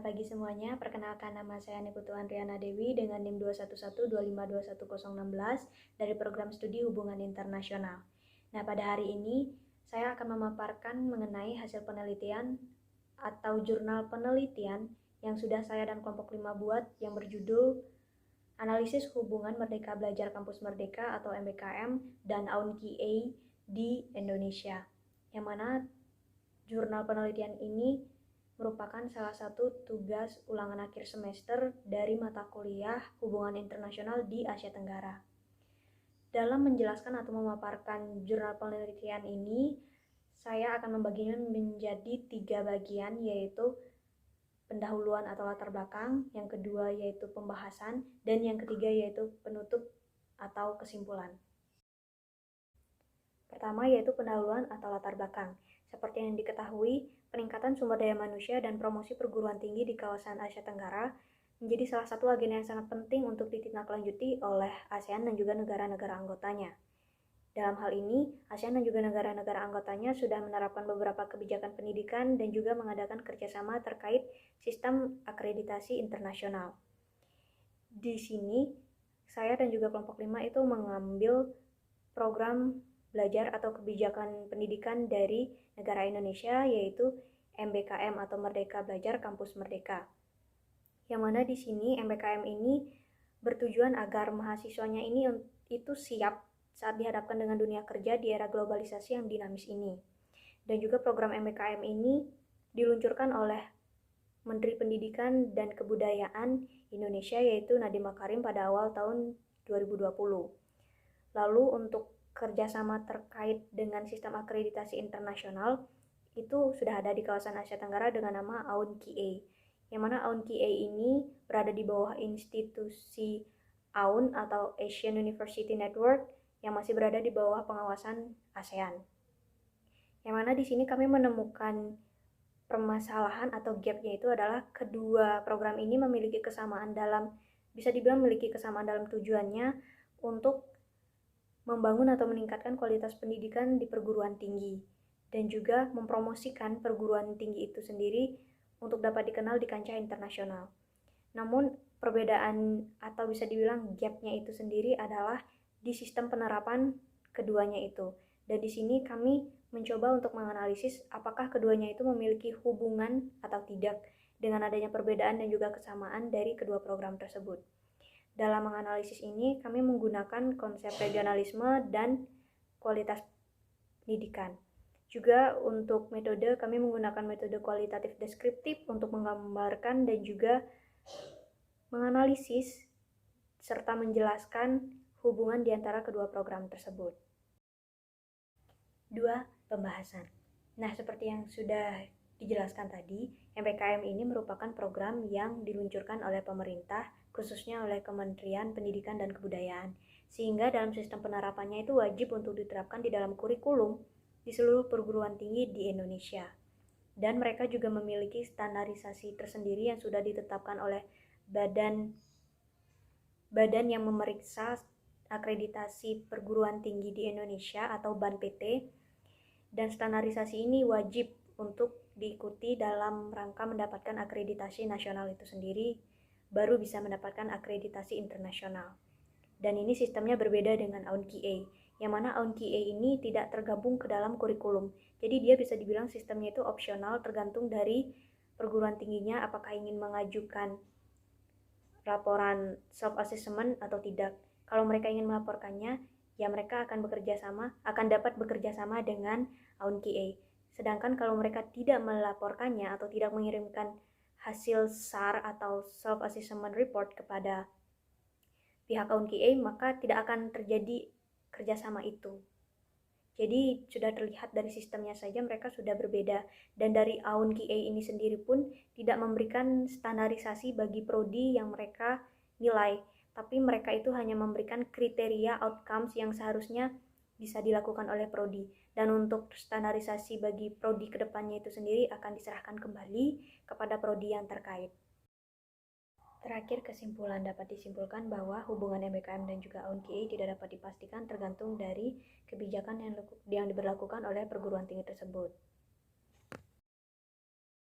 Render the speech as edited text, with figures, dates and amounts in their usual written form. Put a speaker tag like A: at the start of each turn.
A: pagi semuanya, perkenalkan nama saya Niputu Andriana Dewi dengan NIM 21125211016 dari program studi hubungan internasional. Nah, pada hari ini saya akan memaparkan mengenai hasil penelitian atau jurnal penelitian yang sudah saya dan kelompok 5 buat yang berjudul Analisis Hubungan Merdeka Belajar Kampus Merdeka atau MBKM dan AUN-QA di Indonesia, yang mana jurnal penelitian ini merupakan salah satu tugas ulangan akhir semester dari mata kuliah Hubungan Internasional di Asia Tenggara. Dalam menjelaskan atau memaparkan jurnal penelitian ini, saya akan membaginya menjadi 3 bagian, yaitu pendahuluan atau latar belakang, yang kedua yaitu pembahasan, dan yang ketiga yaitu penutup atau kesimpulan. Pertama yaitu pendahuluan atau latar belakang. Seperti yang diketahui, peningkatan sumber daya manusia dan promosi perguruan tinggi di kawasan Asia Tenggara menjadi salah satu agenda yang sangat penting untuk ditindaklanjuti oleh ASEAN dan juga negara-negara anggotanya. Dalam hal ini, ASEAN dan juga negara-negara anggotanya sudah menerapkan beberapa kebijakan pendidikan dan juga mengadakan kerjasama terkait sistem akreditasi internasional. Di sini, saya dan juga kelompok 5 itu mengambil program belajar atau kebijakan pendidikan dari negara Indonesia, yaitu MBKM atau Merdeka Belajar Kampus Merdeka. Yang mana di sini MBKM ini bertujuan agar mahasiswanya ini itu siap saat dihadapkan dengan dunia kerja di era globalisasi yang dinamis ini. Dan juga program MBKM ini diluncurkan oleh Menteri Pendidikan dan Kebudayaan Indonesia, yaitu Nadiem Makarim pada awal tahun 2020. Lalu untuk kerjasama terkait dengan sistem akreditasi internasional itu sudah ada di kawasan Asia Tenggara dengan nama AUN-QA, yang mana AUN-QA ini berada di bawah institusi AUN atau Asian University Network yang masih berada di bawah pengawasan ASEAN. Yang mana di sini kami menemukan permasalahan atau gapnya itu adalah kedua program ini memiliki kesamaan dalam, bisa dibilang memiliki kesamaan dalam tujuannya untuk membangun atau meningkatkan kualitas pendidikan di perguruan tinggi dan juga mempromosikan perguruan tinggi itu sendiri untuk dapat dikenal di kancah internasional. Namun perbedaan atau bisa dibilang gapnya itu sendiri adalah di sistem penerapan keduanya itu. Dan di sini kami mencoba untuk menganalisis apakah keduanya itu memiliki hubungan atau tidak dengan adanya perbedaan dan juga kesamaan dari kedua program tersebut. Dalam menganalisis ini, kami menggunakan konsep regionalisme dan kualitas pendidikan. Juga untuk metode, kami menggunakan metode kualitatif deskriptif untuk menggambarkan dan juga menganalisis serta menjelaskan hubungan di antara kedua program tersebut. 2. Pembahasan. Nah, seperti yang sudah dijelaskan tadi, MBKM ini merupakan program yang diluncurkan oleh pemerintah, khususnya oleh Kementerian Pendidikan dan Kebudayaan, sehingga dalam sistem penerapannya itu wajib untuk diterapkan di dalam kurikulum di seluruh perguruan tinggi di Indonesia. Dan mereka juga memiliki standarisasi tersendiri yang sudah ditetapkan oleh badan yang memeriksa akreditasi perguruan tinggi di Indonesia atau BAN-PT, dan standarisasi ini wajib untuk diikuti dalam rangka mendapatkan akreditasi nasional itu sendiri, baru bisa mendapatkan akreditasi internasional. Dan ini sistemnya berbeda dengan AUN-QA, yang mana AUN-QA ini tidak tergabung ke dalam kurikulum. Jadi dia bisa dibilang sistemnya itu opsional, tergantung dari perguruan tingginya apakah ingin mengajukan laporan self-assessment atau tidak. Kalau mereka ingin melaporkannya, ya mereka akan dapat bekerja sama dengan AUN-QA. Sedangkan kalau mereka tidak melaporkannya atau tidak mengirimkan hasil SAR atau self-assessment report kepada pihak AUN-QA, maka tidak akan terjadi kerjasama itu. Jadi sudah terlihat dari sistemnya saja mereka sudah berbeda, dan dari AUN-QA ini sendiri pun tidak memberikan standarisasi bagi prodi yang mereka nilai, tapi mereka itu hanya memberikan kriteria outcomes yang seharusnya bisa dilakukan oleh prodi. Dan untuk standarisasi bagi prodi kedepannya itu sendiri akan diserahkan kembali kepada prodi yang terkait. Terakhir, kesimpulan dapat disimpulkan bahwa hubungan MBKM dan juga AUN-QA tidak dapat dipastikan tergantung dari kebijakan yang diberlakukan oleh perguruan tinggi tersebut.